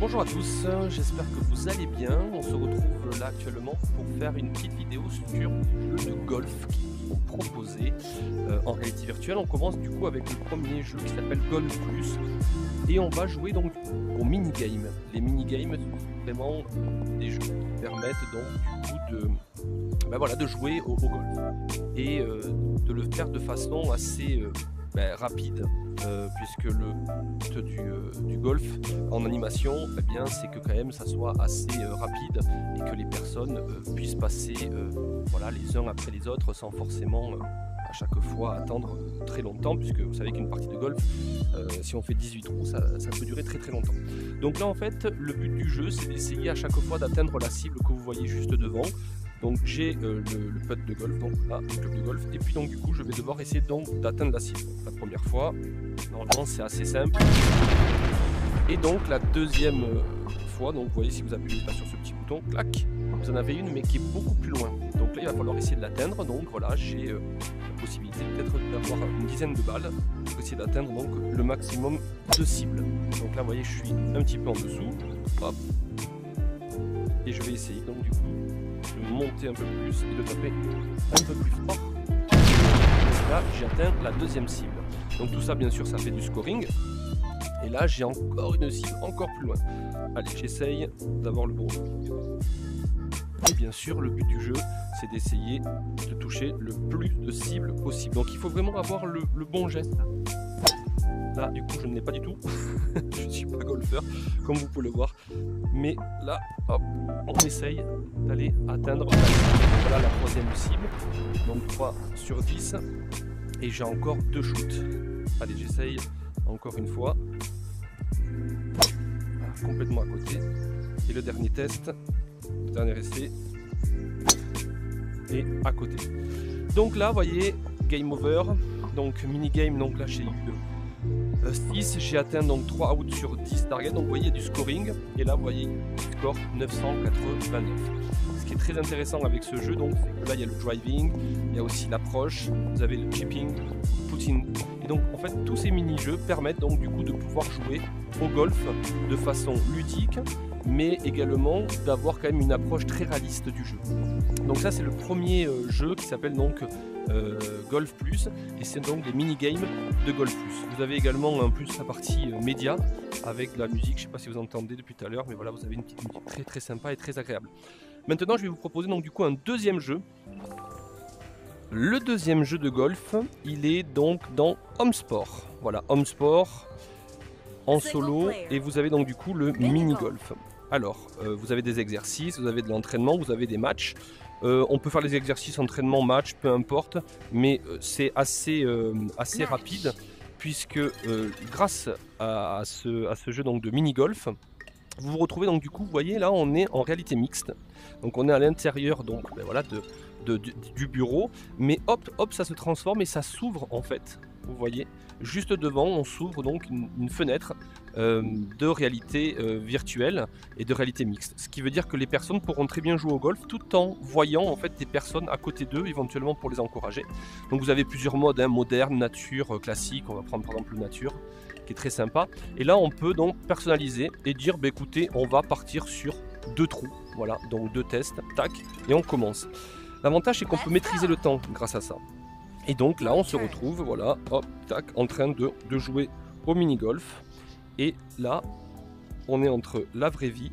Bonjour à tous, j'espère que vous allez bien. On se retrouve là actuellement pour faire une petite vidéo sur des jeux de golf qui sont proposés en réalité virtuelle. On commence du coup avec le premier jeu qui s'appelle Golf Plus et on va jouer donc au mini-game. Les mini-games sont vraiment des jeux qui permettent donc du coup de jouer au golf et de le faire de façon assez rapide. Puisque le but du golf en animation, eh bien, c'est que quand même ça soit assez rapide et que les personnes puissent passer les uns après les autres sans forcément à chaque fois attendre très longtemps, puisque vous savez qu'une partie de golf, si on fait 18 trous, ça peut durer très longtemps. Donc là en fait, le but du jeu, c'est d'essayer à chaque fois d'atteindre la cible que vous voyez juste devant. Donc j'ai le putt de golf, donc là, le club de golf, et puis donc du coup je vais devoir essayer donc d'atteindre la cible. La première fois, normalement c'est assez simple. Et donc la deuxième fois, donc vous voyez si vous appuyez sur ce petit bouton, clac, vous en avez une mais qui est beaucoup plus loin. Donc là il va falloir essayer de l'atteindre, donc voilà, j'ai la possibilité peut-être d'avoir une dizaine de balles pour essayer d'atteindre donc le maximum de cibles. Donc là vous voyez je suis un petit peu en dessous, hop, et je vais essayer donc du coup de monter un peu plus et de taper un peu plus fort. Donc là j'ai atteint la deuxième cible. Donc tout ça bien sûr ça fait du scoring. Et là j'ai encore une cible encore plus loin. Allez, j'essaye d'avoir le bon jeu. Et bien sûr le but du jeu c'est d'essayer de toucher le plus de cibles possible. Donc il faut vraiment avoir le bon geste. Là du coup je ne l'ai pas du tout. Je ne suis pas golfeur comme vous pouvez le voir. Mais là hop, on essaye d'aller atteindre voilà, la troisième cible. Donc 3 sur 10. Et j'ai encore 2 shoots. Allez, j'essaye encore une fois. Voilà, complètement à côté. Et le dernier test, le dernier essai. Et à côté. Donc là, vous voyez, game over. Donc mini-game, donc là j'ai eu 6, j'ai atteint donc 3 outs sur 10 targets, donc vous voyez du scoring, et là vous voyez score 989. Ce qui est très intéressant avec ce jeu, donc c'est que là il y a le driving, il y a aussi l'approche, vous avez le chipping, putting, et donc en fait tous ces mini-jeux permettent donc du coup de pouvoir jouer au golf de façon ludique, mais également d'avoir quand même une approche très réaliste du jeu. Donc ça c'est le premier jeu qui s'appelle donc Golf Plus, et c'est donc les mini-games de Golf Plus. Vous avez également en plus la partie média avec de la musique, je ne sais pas si vous entendez depuis tout à l'heure, mais voilà, vous avez une petite musique très sympa et très agréable. Maintenant je vais vous proposer donc du coup un deuxième jeu. Le deuxième jeu de golf, il est donc dans Home Sport. Voilà, Home Sport en solo, et vous avez donc du coup le mini-golf. Alors, vous avez des exercices, vous avez de l'entraînement, vous avez des matchs. On peut faire les exercices, entraînement, match, peu importe, mais c'est assez rapide, puisque grâce à ce jeu donc de mini-golf, vous vous retrouvez donc du coup, vous voyez là on est en réalité mixte, donc on est à l'intérieur donc voilà, du bureau, mais hop ça se transforme et ça s'ouvre en fait, vous voyez, juste devant on s'ouvre donc une fenêtre de réalité virtuelle et de réalité mixte, ce qui veut dire que les personnes pourront très bien jouer au golf tout en voyant en fait des personnes à côté d'eux éventuellement pour les encourager. Donc vous avez plusieurs modes, hein, moderne, nature, classique, on va prendre par exemple le nature qui est très sympa, et là on peut donc personnaliser et dire bah, écoutez on va partir sur 2 trous, voilà, donc 2 tests, tac, et on commence. L'avantage c'est qu'on peut maîtriser le temps grâce à ça. Et donc là on se retrouve, voilà, hop, tac, en train de jouer au mini-golf. Et là on est entre la vraie vie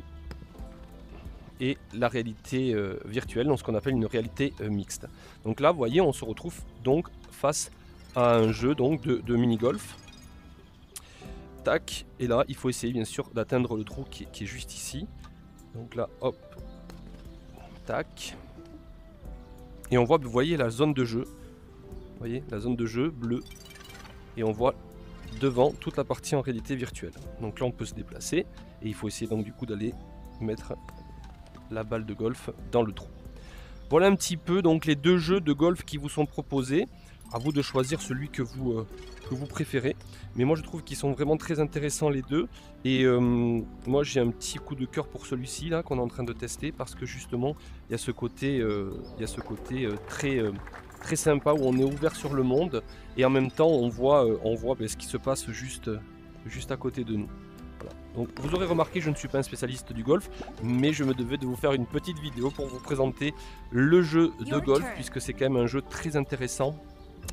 et la réalité virtuelle, donc ce qu'on appelle une réalité mixte. Donc là vous voyez on se retrouve donc face à un jeu donc de mini-golf. Tac, et là il faut essayer bien sûr d'atteindre le trou qui est juste ici. Donc là hop, tac. Et on voit, vous voyez la zone de jeu. Vous voyez la zone de jeu bleue. Et on voit devant toute la partie en réalité virtuelle. Donc là on peut se déplacer. Et il faut essayer donc du coup d'aller mettre la balle de golf dans le trou. Voilà un petit peu donc les 2 jeux de golf qui vous sont proposés. À vous de choisir celui que vous préférez. Mais moi je trouve qu'ils sont vraiment très intéressants les deux. Et moi j'ai un petit coup de cœur pour celui-ci là qu'on est en train de tester, parce que justement il y a ce côté, très sympa où on est ouvert sur le monde et en même temps on voit ce qui se passe juste à côté de nous. Voilà. Donc vous aurez remarqué, je ne suis pas un spécialiste du golf, mais je me devais de vous faire une petite vidéo pour vous présenter le jeu de golf, puisque c'est quand même un jeu très intéressant,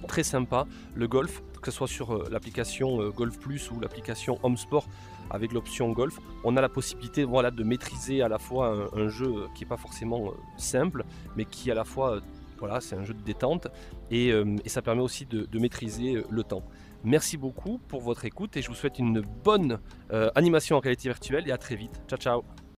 très sympa, le golf, que ce soit sur l'application Golf Plus ou l'application Home Sport avec l'option golf. On a la possibilité, voilà, de maîtriser à la fois un jeu qui n'est pas forcément simple, mais qui à la fois, voilà, c'est un jeu de détente, et ça permet aussi de maîtriser le temps. Merci beaucoup pour votre écoute et je vous souhaite une bonne animation en réalité virtuelle et à très vite. Ciao ciao.